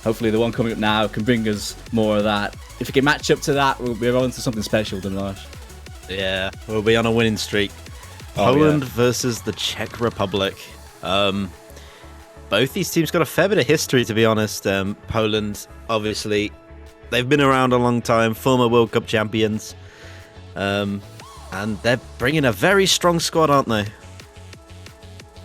hopefully the one coming up now can bring us more of that. If we can match up to that, we're on to something special, Dimash. Yeah, we'll be on a winning streak. Poland versus the Czech Republic. Both these teams got a fair bit of history, to be honest. Poland, obviously, they've been around a long time, former World Cup champions. And they're bringing a very strong squad, aren't they?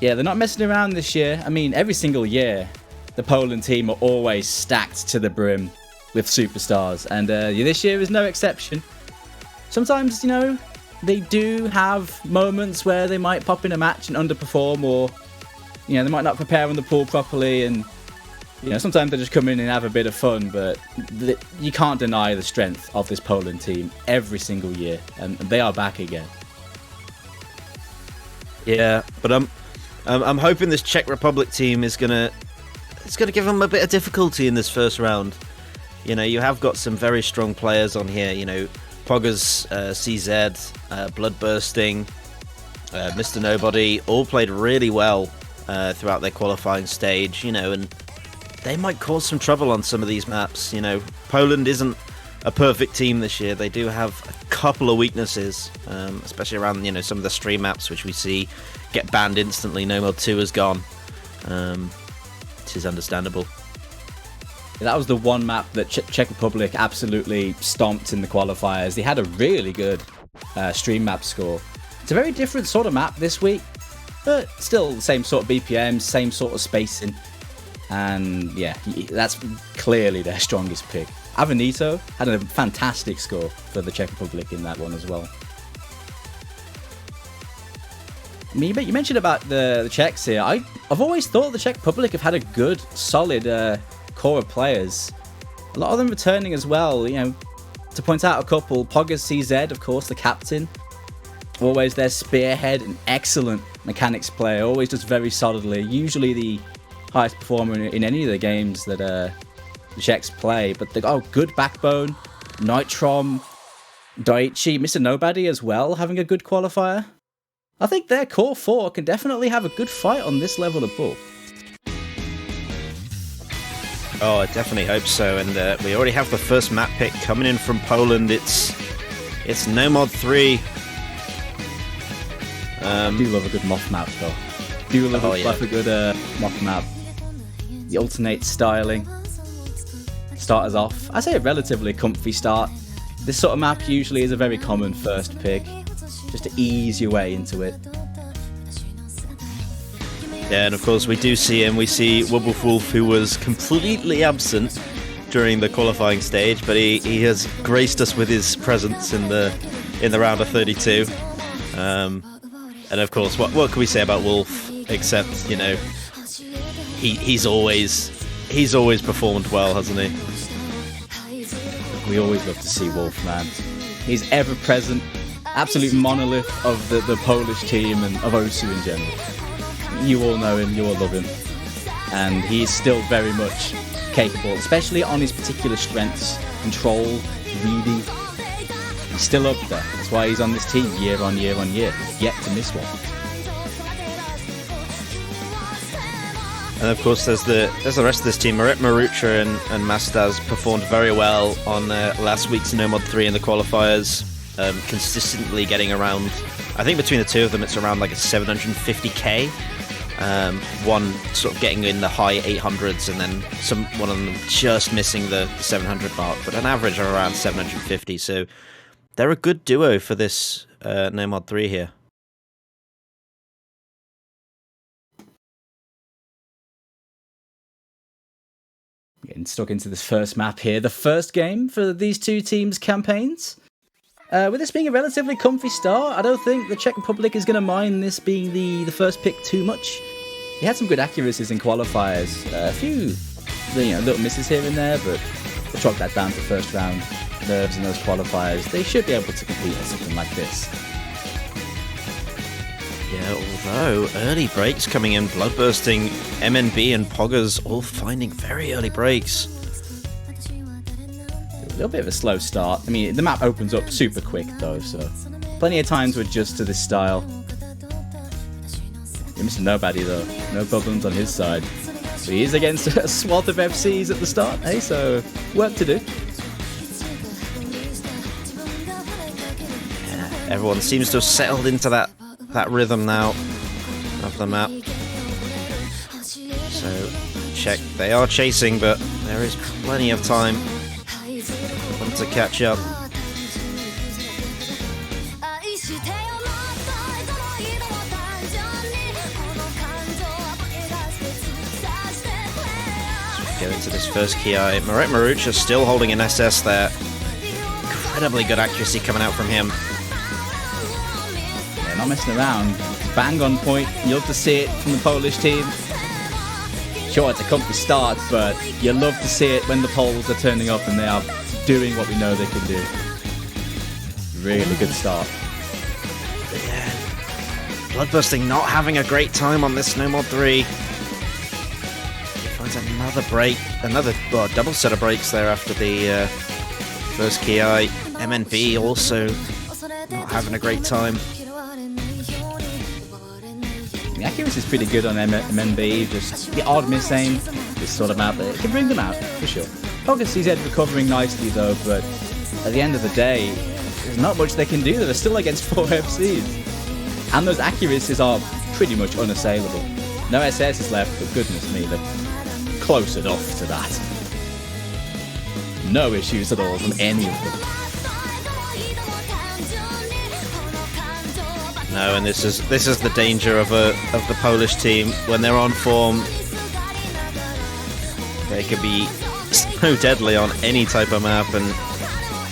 Yeah, they're not messing around this year. I mean, every single year, the Poland team are always stacked to the brim with superstars. And this year is no exception. Sometimes, you know, they do have moments where they might pop in a match and underperform, or, you know, they might not prepare on the pool properly, and, you know, sometimes they just come in and have a bit of fun, but you can't deny the strength of this Poland team every single year, and they are back again. Yeah, but I'm hoping this Czech Republic team is gonna give them a bit of difficulty in this first round. You know, you have got some very strong players on here, you know, PoggersCZ, BLooDBuRSTiNG, MrNobady, all played really well throughout their qualifying stage, you know, and they might cause some trouble on some of these maps. You know, Poland isn't a perfect team this year. They do have a couple of weaknesses, especially around, you know, some of the stream maps, which we see get banned instantly. NoMod 2 is gone, which is understandable. That was the one map that Czech Republic absolutely stomped in the qualifiers. They had a really good stream map score. It's a very different sort of map this week, but still the same sort of BPM, same sort of spacing. And yeah, that's clearly their strongest pick. Avenito had a fantastic score for the Czech Republic in that one as well. I mean, you mentioned about the Czechs here. I've always thought the Czech Republic have had a good, solid core of players. A lot of them returning as well. You know, to point out a couple, PoggersCZ, of course, the captain. Always their spearhead, an excellent mechanics player. Always does very solidly. Usually the highest performer in any of the games that the Czechs play. But they've got a good backbone. Nitrom, Daichi, MrNobady as well, having a good qualifier. I think their core four can definitely have a good fight on this level of pool. Oh, I definitely hope so. And we already have the first map pick coming in from Poland. It's NoMod 3. I do love a good moth map, though. Do love a good moth map. The alternate styling. Start us off. I say a relatively comfy start. This sort of map usually is a very common first pick, just to ease your way into it. Yeah, and of course we do see him. We see WubWoofWolf, who was completely absent during the qualifying stage, but he has graced us with his presence in the round of 32. And of course, what can we say about Wolf except, you know, he's always performed well, hasn't he? We always love to see Wolf, man. He's ever present, absolute monolith of the Polish team and of Osu in general. You all know him, you all love him, and he's still very much capable, especially on his particular strengths. Control, reading, he's still up there. That's why he's on this team year on year on year. He's yet to miss one. And of course there's the rest of this team. MARUCHA and Mastasz performed very well on last week's NoMod 3 in the qualifiers, consistently getting around, I think between the two of them it's around like a 750k. One sort of getting in the high 800s, and then one of them just missing the 700 mark, but an average of around 750. So they're a good duo for this NoMod 3 here. Getting stuck into this first map here. The first game for these two teams' campaigns. With this being a relatively comfy start, I don't think the Czech Republic is going to mind this being the first pick too much. He had some good accuracies in qualifiers. A few little misses here and there, but we'll chalk that down to first round nerves in those qualifiers. They should be able to compete at something like this. Yeah, although early breaks coming in, BLooDBuRSTiNG, MNB and Poggers all finding very early breaks. A little bit of a slow start. I mean, the map opens up super quick though, so plenty of time to adjust to this style. MrNobady though, no problems on his side. He is against a swath of FCs at the start, hey, so work to do. Yeah, everyone seems to have settled into that rhythm now of the map. So, Czech, they are chasing, but there is plenty of time for them to catch up. Go into this first KI. MARUCHA still holding an SS there. Incredibly good accuracy coming out from him. Yeah, not messing around. Bang on point. You love to see it from the Polish team. Sure, it's a comfy start, but you love to see it when the Poles are turning up and they are doing what we know they can do. Really good start. Yeah. BLooDBuRSTiNG not having a great time on this NoMod 3. Finds another break, well, double set of breaks there after the first KI. MNB also not having a great time. The accuracy is pretty good on MNB, just the odd miss aim, this sort of map, it can bring them out, for sure. PoggersCZ recovering nicely though, but at the end of the day, there's not much they can do. They're still against 4 FCs. And those accuracies are pretty much unassailable. No SS is left, but goodness me, they're close enough to that. No issues at all from any of them. No, and this is the danger of the Polish team when they're on form. They can be so deadly on any type of map, and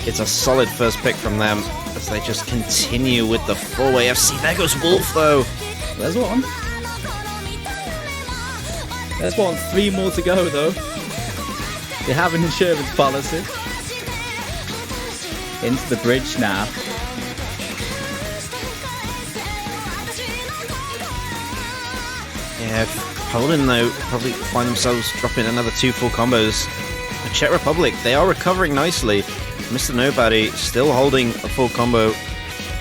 it's a solid first pick from them as they just continue with the 4-way FC. There goes Wolf though. There's one. There's one. 3 more to go though. They have an insurance policy. Into the bridge now. Yeah, Poland though probably find themselves dropping another 2 full combos. The Czech Republic, they are recovering nicely. MrNobady still holding a full combo.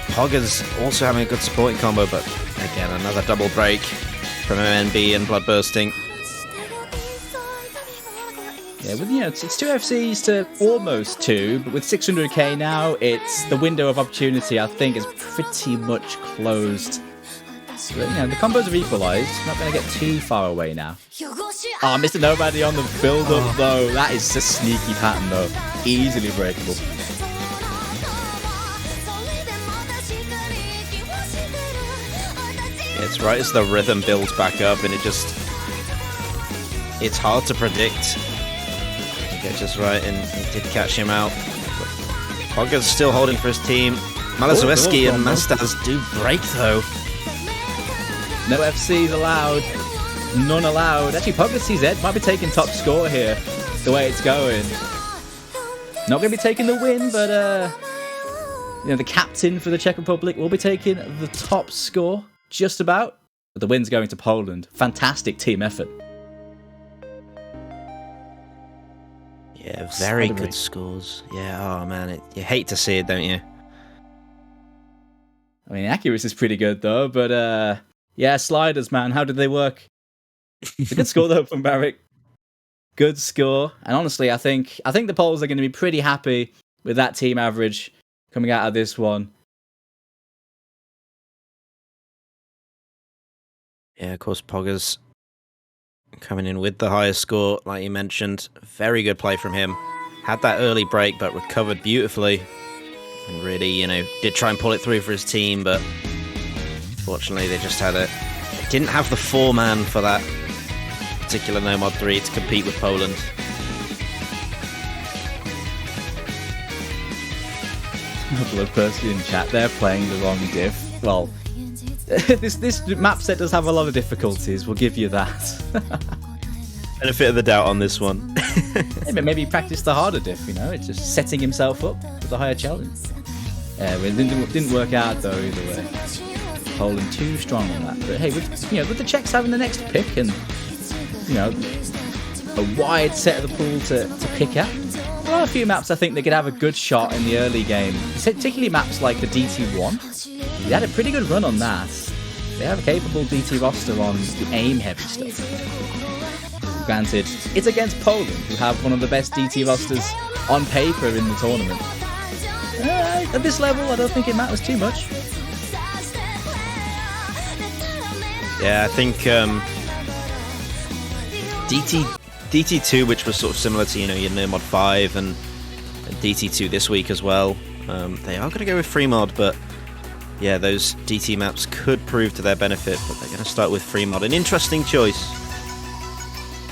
Poggers also having a good supporting combo, but again another double break from MNB and BLooDBuRSTiNG. Yeah, with it's 2 FCs to almost 2, but with 600k now, it's the window of opportunity. I think is pretty much closed. But, the combos are equalised. Not going to get too far away now. Oh, MrNobady on the build-up, though. That is a sneaky pattern, though. Easily breakable. Yeah, it's right as the rhythm builds back up, and it's hard to predict. He gets just right, and he did catch him out. Poggers still holding for his team. Malazowski and Mastasz do break, though. No FCs allowed. None allowed. Actually, PoggersCZ might be taking top score here, the way it's going. Not going to be taking the win, but the captain for the Czech Republic will be taking the top score, just about. But the win's going to Poland. Fantastic team effort. Yeah, very good scores. Yeah, oh man, you hate to see it, don't you? I mean, accuracy is pretty good though, but yeah, sliders, man. How did they work? It's a good score though from MAREK. Good score, and honestly, I think the Poles are going to be pretty happy with that team average coming out of this one. Yeah, of course, Poggers coming in with the highest score, like you mentioned. Very good play from him. Had that early break, but recovered beautifully. And really, did try and pull it through for his team, but fortunately, they just didn't have the 4-man for that particular NoMod 3 to compete with Poland. BLooDBuRSTiNG in chat, they're playing the wrong diff. Well, this map set does have a lot of difficulties, we'll give you that. Benefit of the doubt on this one. Maybe practice the harder diff, it's just setting himself up with a higher challenge. It didn't work out though either way. Poland too strong on that. But hey, with the Czechs having the next pick and a wide set of the pool to pick at, there are a few maps I think they could have a good shot in the early game. Particularly maps like the DT1. They had a pretty good run on that. They have a capable DT roster on the aim heavy stuff. Granted, it's against Poland, who have one of the best DT rosters on paper in the tournament. At this level, I don't think it matters too much. Yeah, I think DT2, which was sort of similar to, your NoMod 5 and DT2 this week as well, they are going to go with free mod, but yeah, those DT maps could prove to their benefit, but they're going to start with free mod. An interesting choice.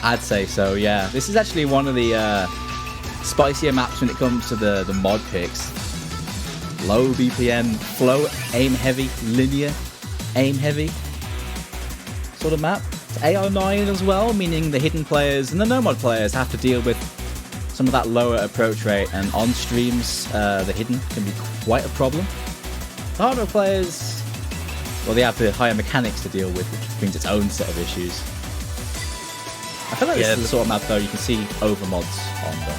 I'd say so, yeah. This is actually one of the spicier maps when it comes to the mod picks. Low BPM, flow, aim heavy, linear, aim heavy sort of map. It's AR9 as well, meaning the hidden players and the NoMod players have to deal with some of that lower approach rate, and on streams, the hidden can be quite a problem. The harder players, well, they have the higher mechanics to deal with, which brings its own set of issues. I feel like this is the sort of map, though, you can see overmods on though.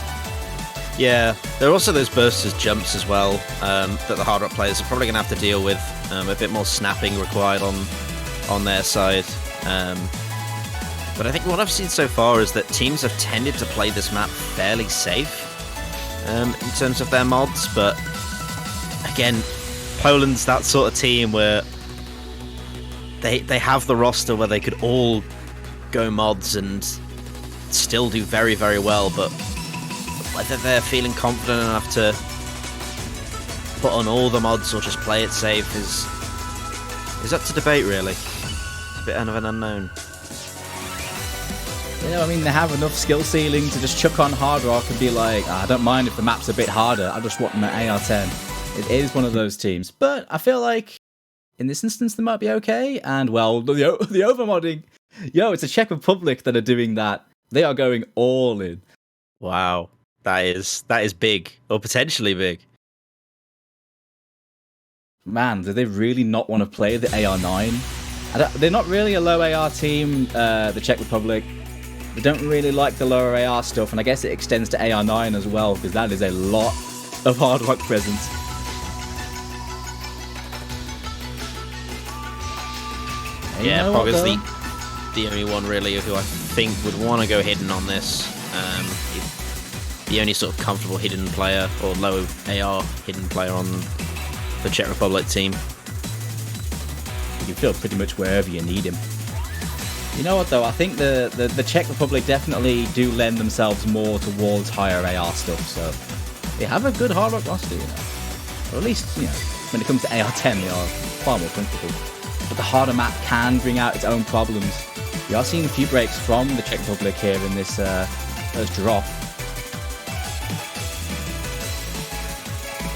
Yeah, there are also those bursters jumps as well that the hard rock players are probably going to have to deal with. A bit more snapping required on their side. But I think what I've seen so far is that teams have tended to play this map fairly safe in terms of their mods, but again, Poland's that sort of team where they have the roster where they could all go mods and still do very, very well, but whether they're feeling confident enough to put on all the mods or just play it safe is up to debate, really. It's a bit of an unknown. I mean, they have enough skill ceiling to just chuck on hard rock and be like, I don't mind if the map's a bit harder, I just want my AR10. It is one of those teams, but I feel like in this instance they might be okay, and well, the overmodding, it's a Czech Republic that are doing that. They are going all in. Wow, that is big, or potentially big. Man, do they really not want to play the AR9? They're not really a low AR team, the Czech Republic. They don't really like the lower AR stuff, and I guess it extends to AR9 as well, because that is a lot of hard rock presence. Yeah, Pogger's the only one really who I think would want to go hidden on this. The only sort of comfortable hidden player, or low AR hidden player on the Czech Republic team. You can feel pretty much wherever you need him. You know what though, I think the Czech Republic definitely do lend themselves more towards higher AR stuff, so they have a good hard rock roster, Or at least, when it comes to AR10, they are far more comfortable. But the harder map can bring out its own problems. We are seeing a few breaks from the Czech Republic here in this first drop.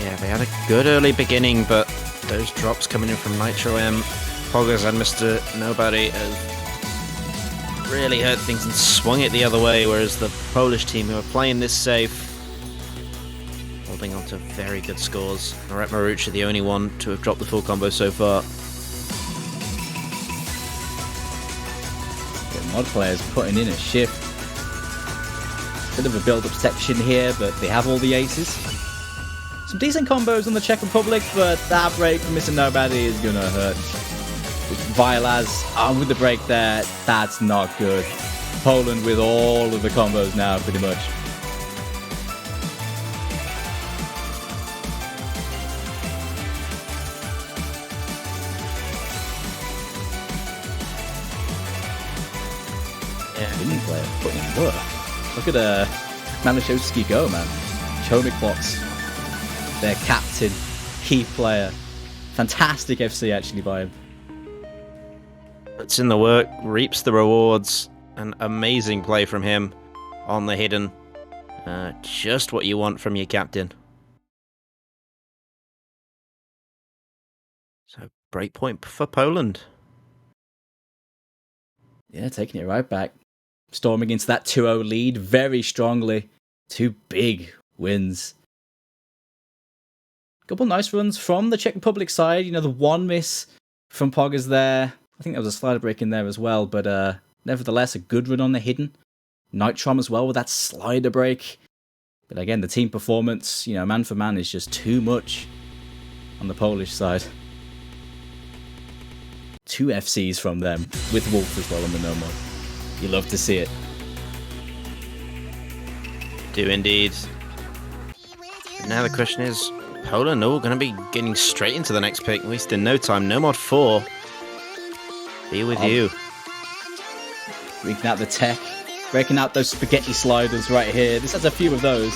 Yeah, they had a good early beginning, but those drops coming in from Nitro M, Poggers and MrNobady have really hurt things and swung it the other way, whereas the Polish team, who are playing this safe, holding on to very good scores. MARUCHA the only one to have dropped the full combo so far. Mod players putting in a shift. Bit of a build-up section here, but they have all the aces. Some decent combos on the Czech Republic, but that break from MrNobady is gonna hurt. With VilaZ with the break there, that's not good. Poland with all of the combos now, pretty much. Hidden player putting in work. Look at Malashowski go, man. ChomikBox, their captain, key player. Fantastic FC actually by him. Puts in the work, reaps the rewards. An amazing play from him on the hidden. Just what you want from your captain. So, breakpoint for Poland. Yeah, taking it right back. Storming into that 2-0 lead very strongly. 2 big wins. Couple nice runs from the Czech Republic side. The one miss from Poggers there. I think there was a slider break in there as well, but nevertheless, a good run on the hidden. Nitrom as well with that slider break. But again, the team performance, man for man, is just too much on the Polish side. 2 FCs from them, with Wolf as well on the NoMod. You love to see it. Do indeed. Now the question is, Poland going to be getting straight into the next pick, wasting no time. NoMod 4. Be with you. Breaking out the tech. Breaking out those spaghetti sliders right here. This has a few of those.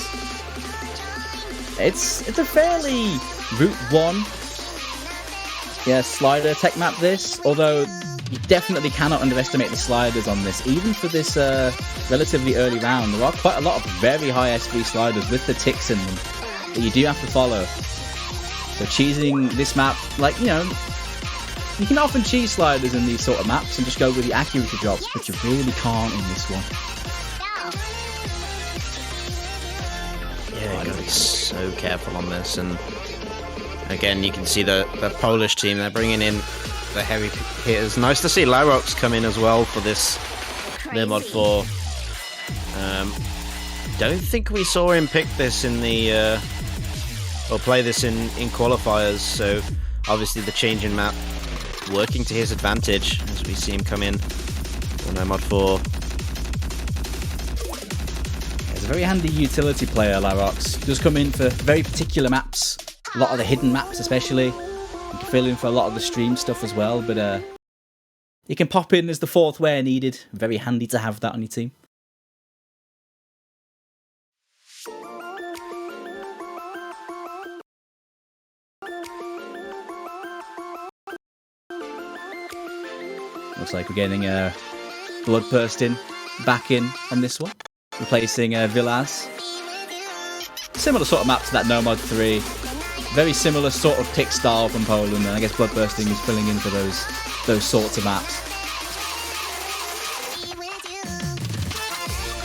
It's a fairly Route 1 slider tech map this, although you definitely cannot underestimate the sliders on this. Even for this relatively early round, there are quite a lot of very high SV sliders with the ticks in them that you do have to follow. So cheesing this map, like, you know, you can often cheese sliders in these sort of maps and just go with the accuracy drops, but you really can't in this one. Yeah, you gotta be so careful on this. And again, you can see the Polish team, they're bringing in the heavy hitters. Nice to see larox come in as well for this NoMod 4. Don't think we saw him pick this in the or play this in qualifiers, so obviously the change in map working to his advantage as we see him come in for NoMod 4. He's a very handy utility player, larox. Does come in for very particular maps, a lot of the hidden maps especially. You can fill in for a lot of the stream stuff as well, but you can pop in as the fourth where needed. Very handy to have that on your team. Looks like we're getting BLooDBuRSTiNG back in on this one, replacing VilaZ. Similar sort of map to that NoMod 3. Very similar sort of pick style from Poland, and I guess BLooDBuRSTiNG is filling in for those sorts of maps.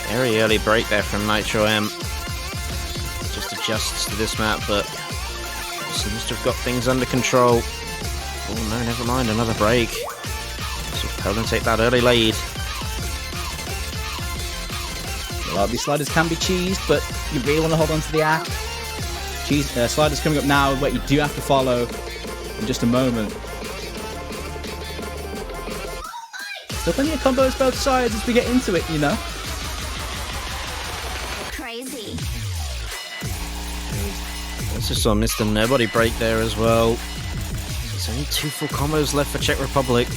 Very early break there from NitroM. Just adjusts to this map, but seems to have got things under control. Oh no, never mind, another break. So Poland take that early lead. A lot of these sliders can be cheesed, but you really want to hold on to the act. Sliders coming up now, but you do have to follow in just a moment. Still plenty of combos both sides as we get into it, you know. Crazy. Also saw MrNobady break there as well. There's only 2 full combos left for Czech Republic.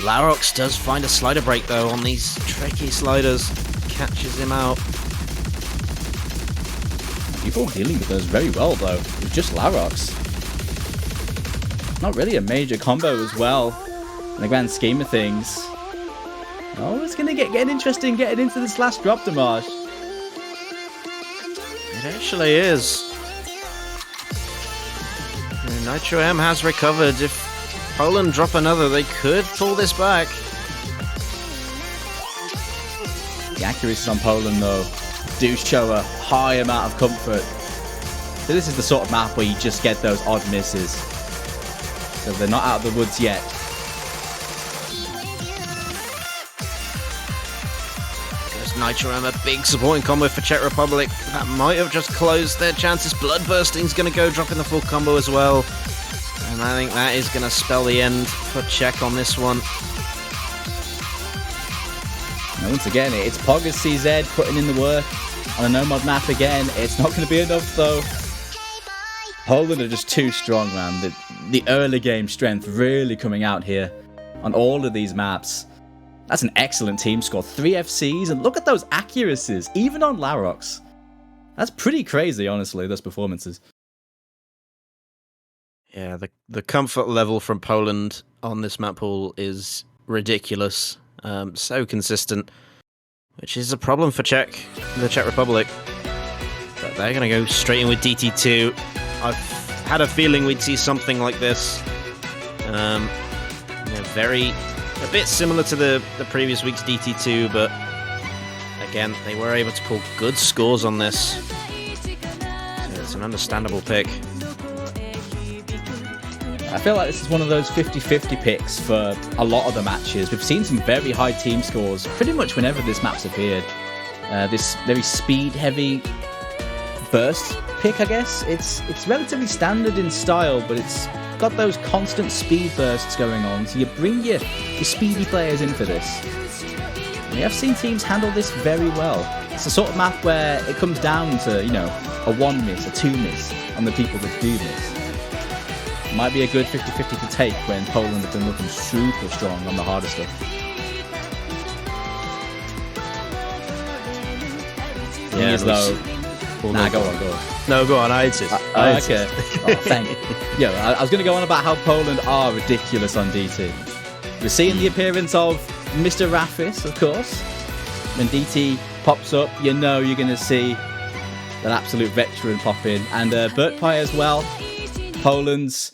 larox does find a slider break though on these tricky sliders. Catches him out. People dealing with those very well though, with just larox. Not really a major combo as well, in the grand scheme of things. Oh, it's gonna get interesting getting into this last drop damage. It actually is. NitroM has recovered. If Poland drop another, they could pull this back. The accuracies on Poland though do show a high amount of comfort. So this is the sort of map where you just get those odd misses. So they're not out of the woods yet. There's NitroM, a big supporting combo for Czech Republic. That might have just closed their chances. BLooDBuRSTiNG's going to go dropping the full combo as well. And I think that is going to spell the end for Czech on this one. And once again, it's PoggersCZ putting in the work on a NoMod map again. It's not going to be enough though. Poland are just too strong, man. The early game strength really coming out here on all of these maps. That's an excellent team score. 3 FCs, and look at those accuracies, even on larox. That's pretty crazy, honestly, those performances. Yeah, the comfort level from Poland on this map pool is ridiculous. So consistent, which is a problem for the Czech Republic. But they're going to go straight in with DT2. I've had a feeling we'd see something like this. A bit similar to the previous week's DT2, but again, they were able to pull good scores on this. So it's an understandable pick. I feel like this is one of those 50-50 picks for a lot of the matches. We've seen some very high team scores pretty much whenever this map's appeared. This very speed-heavy burst pick, I guess. It's relatively standard in style, but it's got those constant speed bursts going on, so you bring your speedy players in for this. We have seen teams handle this very well. It's the sort of map where it comes down to, you know, a 1 miss, a 2 miss on the people that do miss. Might be a good 50-50 to take when Poland have been looking super strong on the harder stuff. Yeah, though. Nah, go on. No, go on. I insist. Okay. Oh, thank you. Yeah, I was going to go on about how Poland are ridiculous on DT. We're seeing the appearance of Mr. Rafis, of course. When DT pops up, you know you're going to see an absolute veteran pop in. And Burtpi as well, Poland's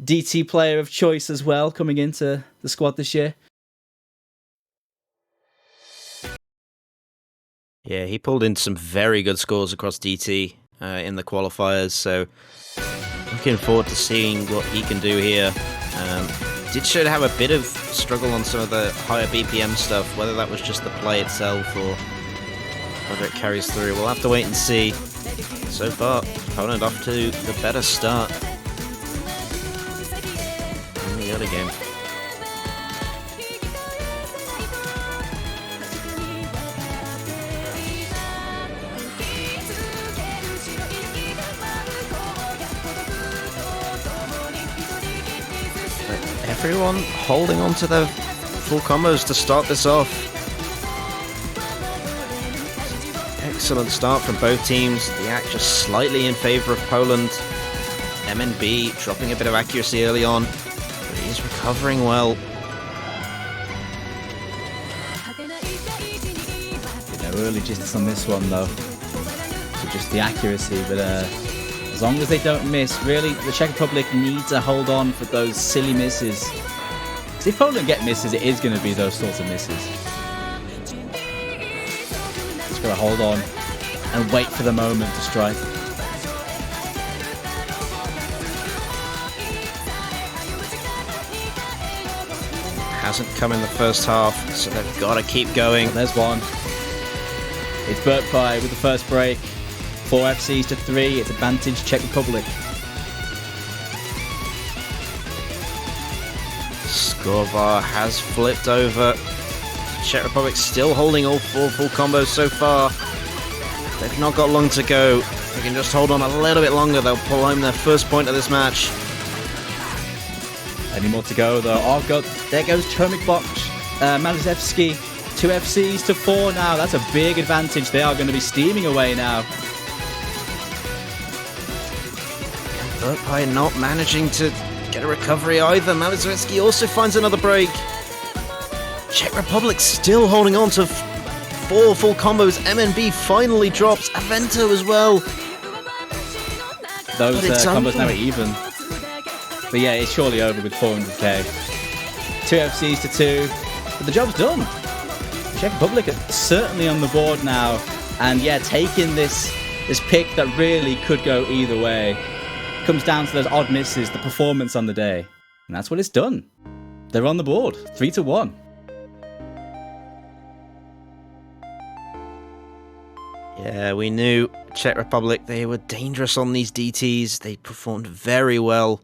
DT player of choice as well, coming into the squad this year. Yeah, he pulled in some very good scores across DT in the qualifiers, so looking forward to seeing what he can do here. Did should have a bit of struggle on some of the higher BPM stuff, whether that was just the play itself or whether it carries through. We'll have to wait and see. So far, Poland off to the better start in the other game. Everyone holding on to their full combos to start this off. Excellent start from both teams. The act just slightly in favour of Poland. MNB dropping a bit of accuracy early on, but he's recovering well. Early jitters on this one though. So just the accuracy, but as long as they don't miss, really, the Czech Republic need to hold on for those silly misses. Because if Poland get misses, it is going to be those sorts of misses. Just got to hold on and wait for the moment to strike. Hasn't come in the first half, so they've got to keep going. Oh, there's one. It's Burtpi with the first break. 4 FCs to 3. It's advantage Czech Republic. Score bar has flipped over. Czech Republic still holding all 4 full combos so far. They've not got long to go. They can just hold on a little bit longer. They'll pull home their first point of this match. Any more to go though? Oh god, there goes ChomikBox. Malazewski. 2 FCs to 4 now. That's a big advantage. They are going to be steaming away now. Burtpi not managing to get a recovery either. Malazewski also finds another break. Czech Republic still holding on to 4 full combos. MNB finally drops. Avenito as well. Those combos now are even. But yeah, it's surely over with 400k. 2 FCs to 2. But the job's done. Czech Republic are certainly on the board now. And yeah, taking this pick that really could go either way. Comes down to those odd misses, the performance on the day. And that's what it's done. They're on the board, 3-1. Yeah, we knew Czech Republic, they were dangerous on these DTs. They performed very well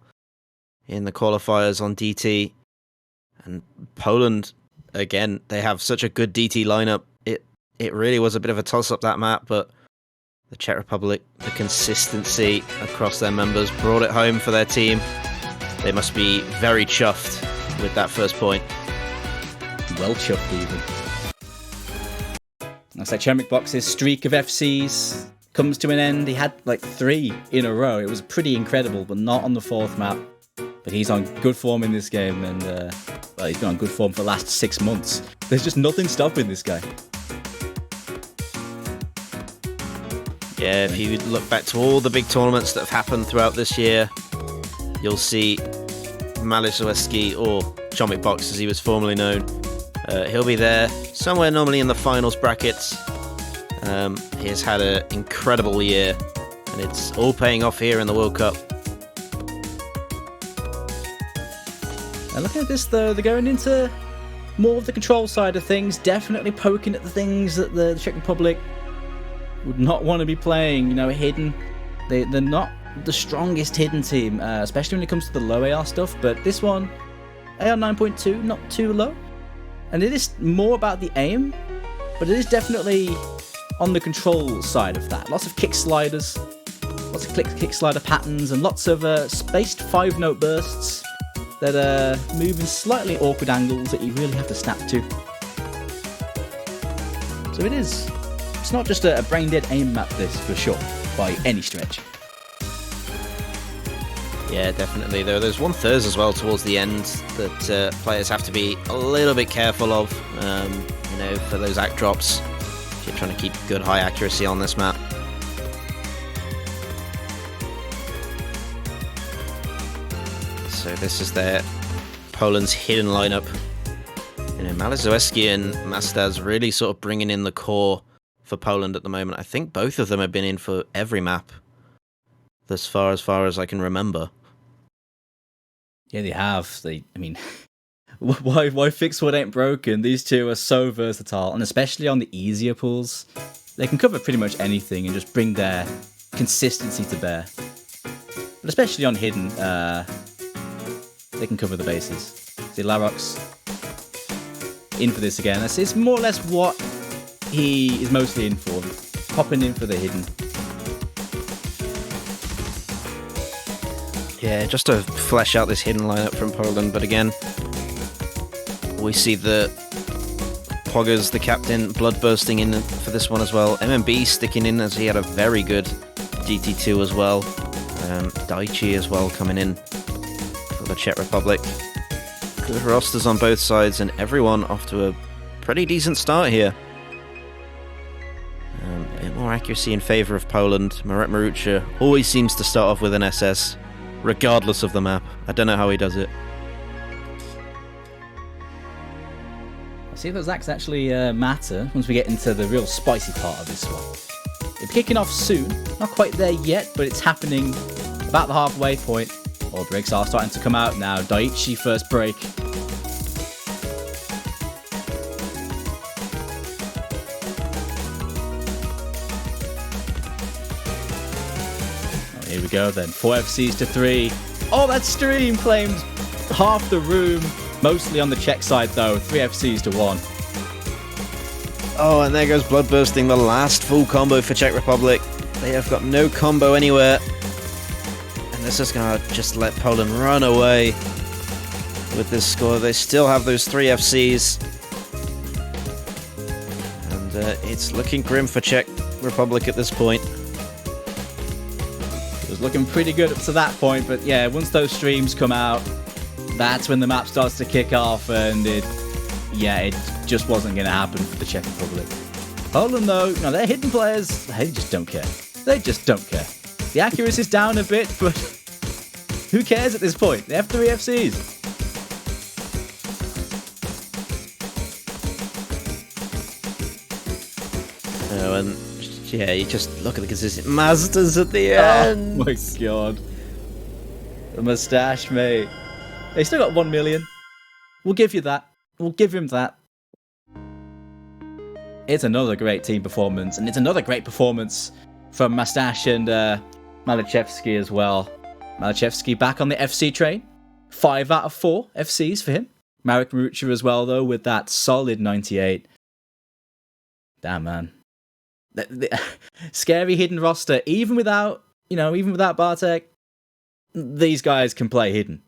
in the qualifiers on DT. And Poland, again, they have such a good DT lineup. It really was a bit of a toss-up, that map, but the Czech Republic, the consistency across their members brought it home for their team. They must be very chuffed with that first point. Well chuffed even. That's like ChomikBox's streak of FCs comes to an end. He had like 3 in a row. It was pretty incredible, but not on the 4th map. But he's on good form in this game, and well, he's been on good form for the last 6 months. There's just nothing stopping this guy. Yeah, if you look back to all the big tournaments that have happened throughout this year, you'll see Malazewski, or ChomikBox as he was formerly known. He'll be there, somewhere normally in the finals brackets. He has had an incredible year, and it's all paying off here in the World Cup. And looking at this though, they're going into more of the control side of things, definitely poking at the things that the Czech Republic would not want to be playing, you know, hidden. They're not the strongest hidden team, especially when it comes to the low AR stuff, but this one, AR 9.2, not too low. And it is more about the aim, but it is definitely on the control side of that. Lots of kick sliders, lots of kick slider patterns, and lots of spaced 5-note bursts that move in slightly awkward angles that you really have to snap to. So it is. It's not just a brain-dead aim map, this, for sure, by any stretch. Yeah, definitely. There's 1/3 as well towards the end that players have to be a little bit careful of, you know, for those act drops. If you're trying to keep good high accuracy on this map. So this is Poland's hidden lineup. You know, Malazowski and Mastasz really sort of bringing in the core for Poland at the moment. I think both of them have been in for every map, as far as I can remember. Yeah, they have. I mean, why fix what ain't broken? These two are so versatile, and especially on the easier pools, they can cover pretty much anything and just bring their consistency to bear. But especially on hidden, they can cover the bases. See, larox in for this again. It's more or less what he is mostly in for, popping in for the hidden. Yeah, just to flesh out this hidden lineup from Poland, but again, we see the Poggers, the captain, BLooDBuRSTiNG in for this one as well. MMB sticking in as he had a very good DT2 as well. Daichi as well coming in for the Czech Republic. Good rosters on both sides, and everyone off to a pretty decent start here. A bit more accuracy in favour of Poland. MARUCHA always seems to start off with an SS, regardless of the map. I don't know how he does it. I'll see if those acts actually matter once we get into the real spicy part of this one. It'll be kicking off soon. Not quite there yet, but it's happening about the halfway point. All breaks are starting to come out now. Daichi first break. Oh, here we go then. 4 FCs to 3. Oh, that stream claimed half the room. Mostly on the Czech side though. 3 FCs to 1. Oh, and there goes BLooDBuRSTiNG, the last full combo for Czech Republic. They have got no combo anywhere. And this is going to just let Poland run away with this score. They still have those 3 FCs. And it's looking grim for Czech Republic at this point. It was looking pretty good up to that point, but yeah, once those streams come out, that's when the map starts to kick off, and it just wasn't going to happen for the Czech Republic. Poland, though, no, they're hidden players. They just don't care. They just don't care. The accuracy's down a bit, but who cares at this point? They have 3 FCs. Oh, and yeah, you just look at the consistent Mastasz at the end. Oh my god. The Mastasz, mate. They still got 1 million. We'll give you that. We'll give him that. It's another great team performance, and it's another great performance from Mastasz and Malachevsky as well. Malachevsky back on the FC train. 5 out of 4 FCs for him. MARUCHA as well, though, with that solid 98. Damn, man. The scary hidden roster. Even without Bartek, these guys can play hidden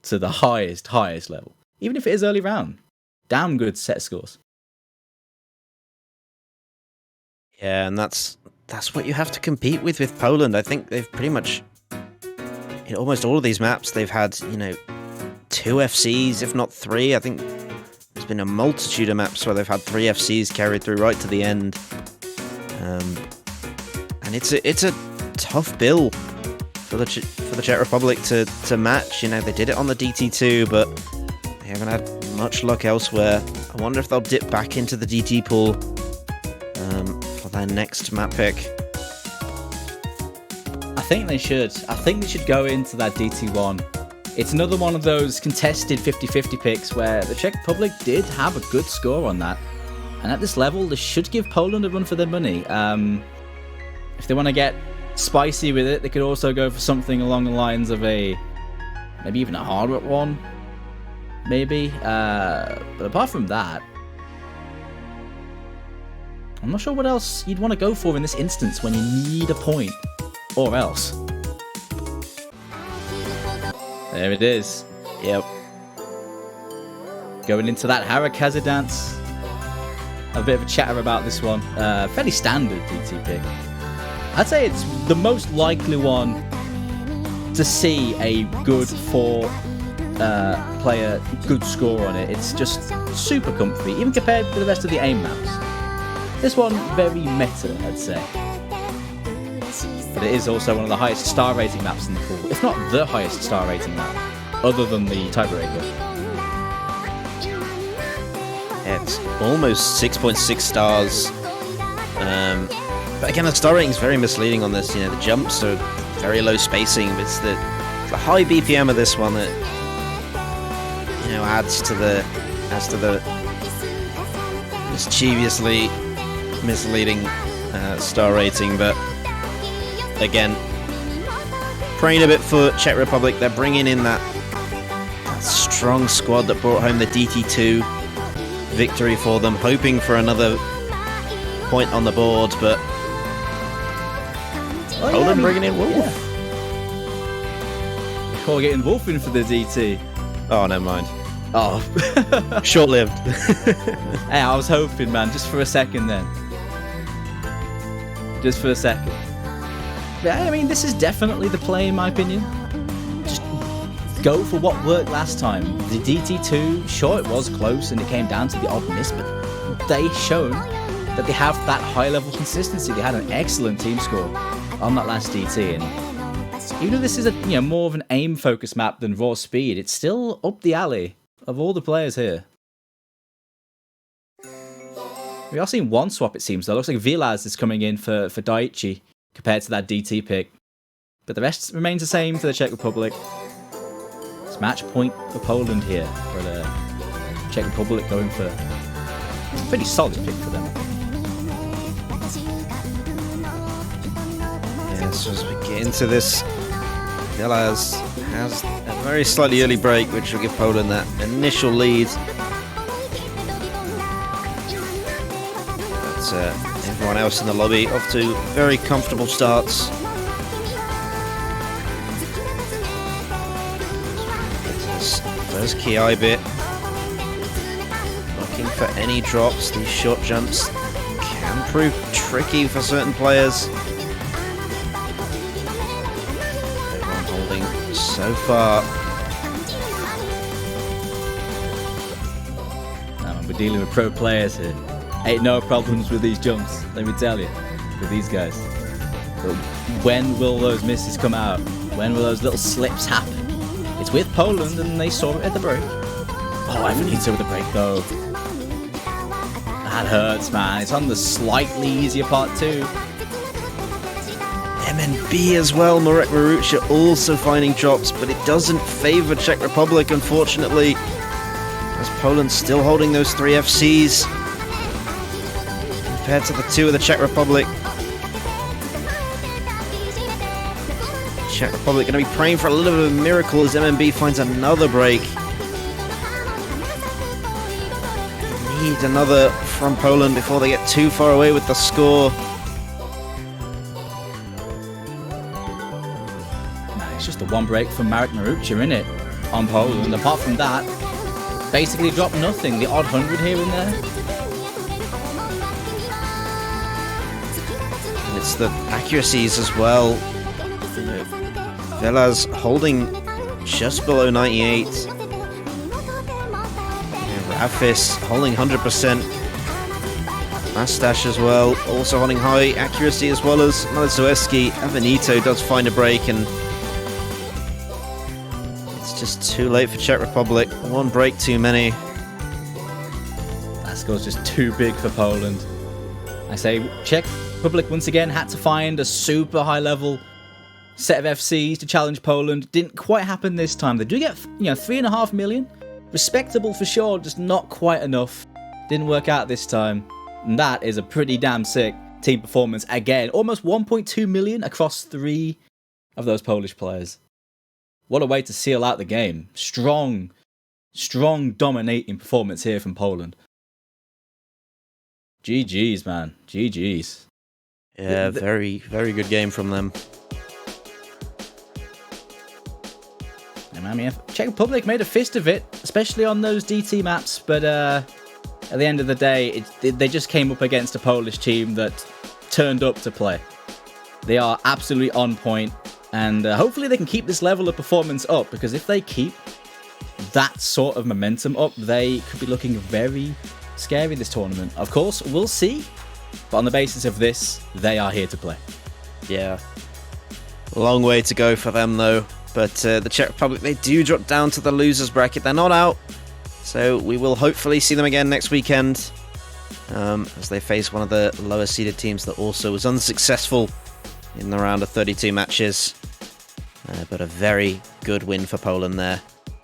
to the highest level. Even if it is early round. Damn good set scores. Yeah, and that's what you have to compete with Poland. I think they've pretty much, in almost all of these maps, they've had, 2 FCs, if not 3. I think there's been a multitude of maps where they've had 3 FCs carried through right to the end. And it's a tough bill for the Czech Republic to match. They did it on the DT2, but they haven't had much luck elsewhere. I wonder if they'll dip back into the DT pool for their next map pick. I think they should. I think they should go into that DT1. It's another one of those contested 50-50 picks where the Czech Republic did have a good score on that. And at this level, they should give Poland a run for their money. If they want to get spicy with it, they could also go for something along the lines of maybe even a harder one. Maybe. But apart from that, I'm not sure what else you'd want to go for in this instance when you need a point, or else. There it is. Yep. Going into that Harakazza dance. A bit of a chatter about this one. Fairly standard DT pick. I'd say it's the most likely one to see a good 4 player, good score on it. It's just super comfy, even compared to the rest of the AIM maps. This one, very meta, I'd say. But it is also one of the highest star rating maps in the pool, if not the highest star rating map, other than the tiebreaker. It's almost 6.6 stars. But again, the star rating is very misleading on this. You know, the jumps are very low spacing, but it's the high BPM of this one that, you know, adds to the mischievously misleading star rating. But again, praying a bit for Czech Republic. They're bringing in that strong squad that brought home the DT2 victory for them, hoping for another point on the board, but Poland bringing in Wolf. Yeah. Before getting Wolf in for the DT. Oh, never mind. Oh. Short-lived. Hey, I was hoping, man, just for a second then. Just for a second. Yeah, I mean, this is definitely the play in my opinion. Just go for what worked last time. The DT2, sure it was close and it came down to the odd miss, but they've shown that they have that high level consistency. They had an excellent team score on that last DT, and even though this is a more of an aim focused map than raw speed, it's still up the alley of all the players here. We are seeing one swap, it seems though. Looks like VilaZ is coming in for Daichi compared to that DT pick, but the rest remains the same for the Czech Republic. It's match point for Poland here, for the Czech Republic going for a pretty solid pick for them. So as we get into this, VilaZ has a very slightly early break, which will give Poland that initial lead. But everyone else in the lobby off to very comfortable starts. Get to this first KI bit. Looking for any drops. These short jumps can prove tricky for certain players. So far, we're dealing with pro players here. Ain't no problems with these jumps, let me tell you, with these guys. But when will those misses come out? When will those little slips happen? It's with Poland, and they saw it at the break. Oh, Avenito with the break though. That hurts, man. It's on the slightly easier part too. MNB as well, MARUCHA also finding drops, but it doesn't favour Czech Republic, unfortunately, as Poland's still holding those 3 FCs compared to the 2 of the Czech Republic. Czech Republic going to be praying for a little bit of a miracle as MNB finds another break. Need another from Poland before they get too far away with the score. Just the one break from MARUCHA in it on Poland. Apart from that, basically dropped nothing. The odd 100 here and there. And it's the accuracies as well. VilaZ holding just below 98. Rafis holding 100%. Mastasz as well, also holding high accuracy, as well as Mastasz. Avenito does find a break, and just too late for Czech Republic. One break too many. That score's just too big for Poland. I say Czech Republic once again had to find a super high level set of FCs to challenge Poland. Didn't quite happen this time. They do get 3.5 million. Respectable for sure, just not quite enough. Didn't work out this time. And that is a pretty damn sick team performance. Again, almost 1.2 million across 3 of those Polish players. What a way to seal out the game. Strong dominating performance here from Poland. GG's, man. GG's. Yeah, very, very good game from them. I mean, Czech Republic made a fist of it, especially on those DT maps, but at the end of the day, they just came up against a Polish team that turned up to play. They are absolutely on point, and hopefully they can keep this level of performance up, because if they keep that sort of momentum up, they could be looking very scary this tournament. Of course, we'll see, but on the basis of this, they are here to play. Yeah. A long way to go for them, though. But the Czech Republic, they do drop down to the losers bracket. They're not out, so we will hopefully see them again next weekend as they face one of the lower seeded teams that also was unsuccessful in the round of 32 matches. But a very good win for Poland there.